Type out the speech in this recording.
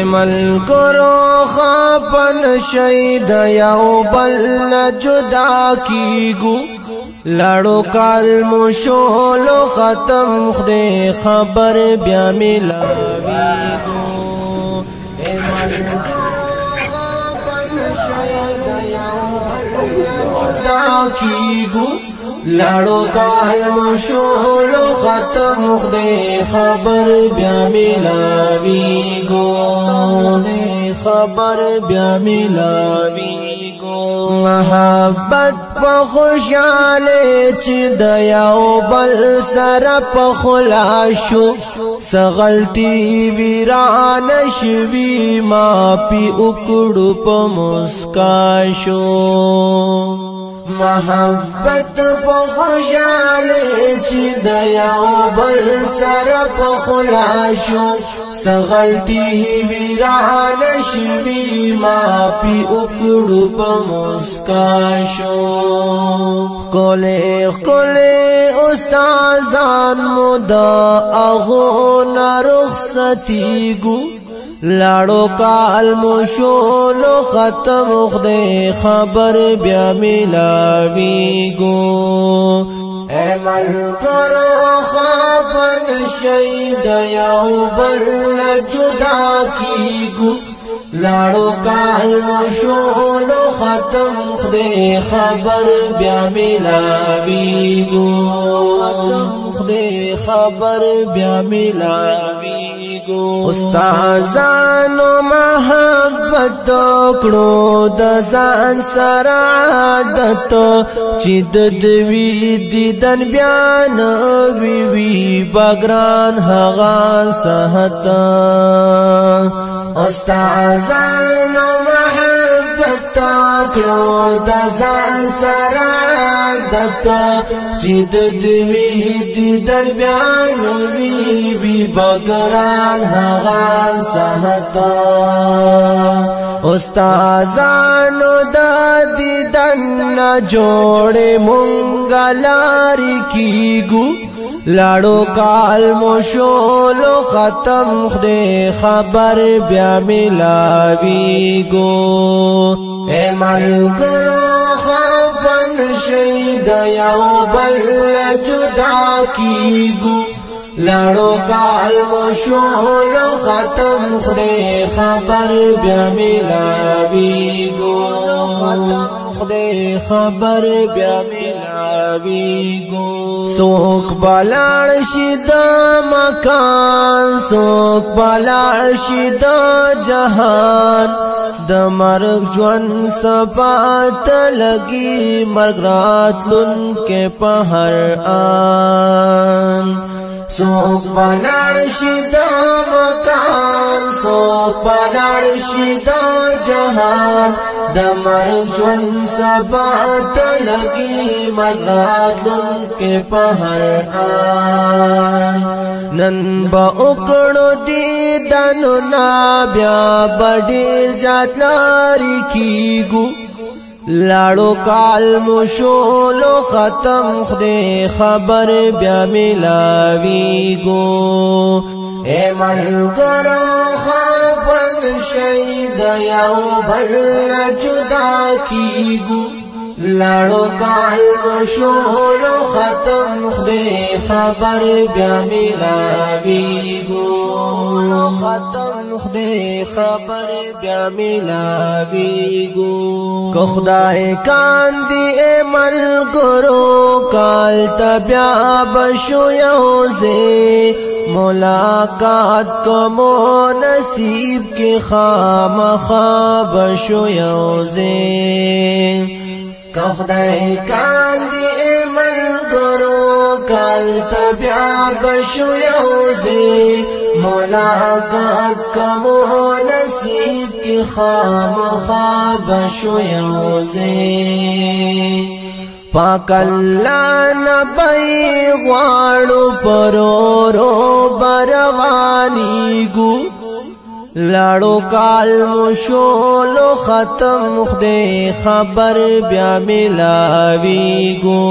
ملګرو خپل شهید یو بل جدا کیګو لاړو کال مشول ختم خدای خبر بیا ملاویګو ملګرو خپل شهید یو بل جدا کیګو لاړو کال مشول ختم خدای خبر بیا ملاویګو خبر بیا ملاویګو محبت په خوشاله چې د یو بل سره په خلاصو سغلتی ویران شوی ما پی وکړو په مسکا شو محبت په خوشاله چې د یو بل سره په خلاصو سغلتی ویران شوی ما پی وکړو په مسکا شو کوله استادان مدا اغو نرخصتیګو لاړو کال مشول ختم خدای خبر بیا ملاویګو اے ملګرو خپل شهید یو بل جدا کیګو لاړو کال مشول ختم خدای خبر بیا ملاویګو خدای خبر بیا ملاویګو استادانو محبت کړو د ځان سره عادت چې د دوی دیدن بیان وی بګران هغه صحت استادانو محبت کړو د ځان سره عادت چې د دوی دیدن بیان وی بګران هغه صحت استادانو د دیدن جوړې مونږ لارې کیګو لاړو کال مشول ختم خدای خبر بیا ملاویګو اے ملګرو خپل شهید یو بل جدا کیګو لاړو کال مشول ختم خدای خبر بیا ملاویګو خدای خبر بیا ملاویګو څوک بلاړ شي د مکان څوک بلاړ شي د جهان د مرګ ژوند صفات لګي مرګ راتلون کې په هر آن څوک بلاړ شي د مکان څوک بلاړ شي د جهان د مرګ ژوند صفات لګي مرګ راتلون کې په هر آن نن با وکړو دیدنو نا بیا بډیر ذات لاري کیګو لاړو کال مشول ختم خدای خبر بیا ملاویګو اے ملګرو خپل شهید یو بل جدا کیګو لاړو کال مشول ختم خدای خبر بیا ملاویګو ختم خدای خبر بیا ملاویګو کو خدای کاندي ملګرو کال تبیا بشو یوزه ملاقات کومو نصیب کې خامخا بشو یوزه کو خدای کاندي ملګرو کال تبیا بشو یوزه ملاقات کومو نصیب کې خامخا بشو یوزه پاک الله نبی غواړو پرورو بروانیګو لاړو کال مشول ختم خدای خبر بیا ملاویګو